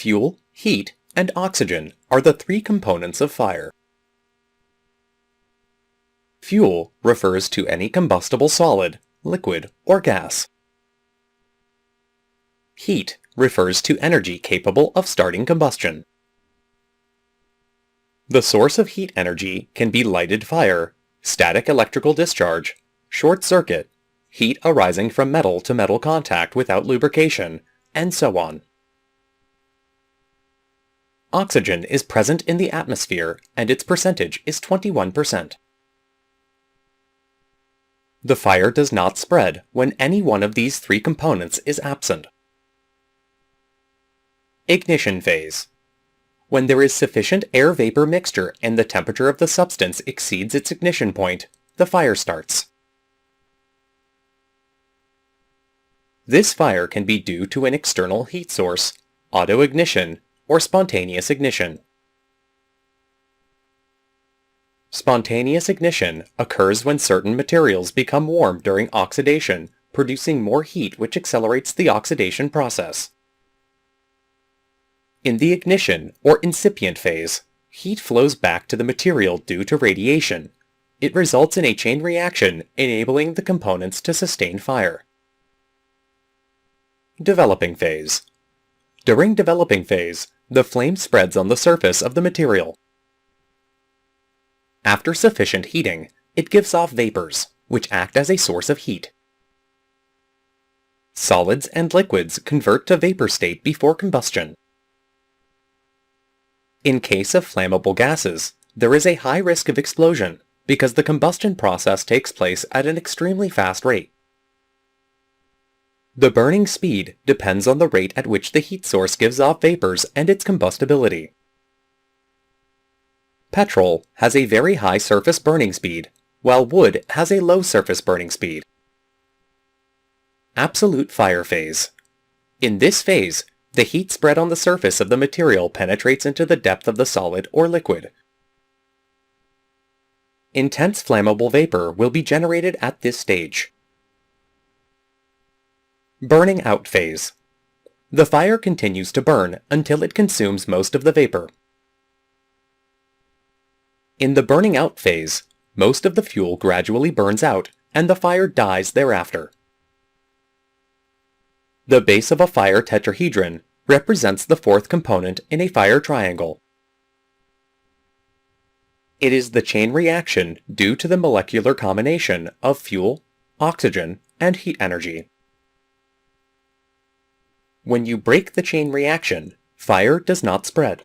Fuel, heat, and oxygen are the three components of fire. Fuel refers to any combustible solid, liquid, or gas. Heat refers to energy capable of starting combustion. The source of heat energy can be lighted fire, static electrical discharge, short circuit, heat arising from metal-to-metal contact without lubrication, and so on. Oxygen is present in the atmosphere and its percentage is 21%. The fire does not spread when any one of these three components is absent. Ignition phase. When there is sufficient air-vapor mixture and the temperature of the substance exceeds its ignition point, the fire starts. This fire can be due to an external heat source, autoignition, or spontaneous ignition. Spontaneous ignition occurs when certain materials become warm during oxidation, producing more heat which accelerates the oxidation process. In the ignition or incipient phase, heat flows back to the material due to radiation. It results in a chain reaction enabling the components to sustain fire. Developing phase. During developing phase, the flame spreads on the surface of the material. After sufficient heating, it gives off vapors, which act as a source of heat. Solids and liquids convert to vapor state before combustion. In case of flammable gases, there is a high risk of explosion because the combustion process takes place at an extremely fast rate. The burning speed depends on the rate at which the heat source gives off vapors and its combustibility. Petrol has a very high surface burning speed, while wood has a low surface burning speed. Absolute fire phase. In this phase, the heat spread on the surface of the material penetrates into the depth of the solid or liquid. Intense flammable vapor will be generated at this stage. Burning out phase. The fire continues to burn until it consumes most of the vapor. In the burning out phase, most of the fuel gradually burns out and the fire dies thereafter. The base of a fire tetrahedron represents the fourth component in a fire triangle. It is the chain reaction due to the molecular combination of fuel, oxygen, and heat energy. When you break the chain reaction, fire does not spread.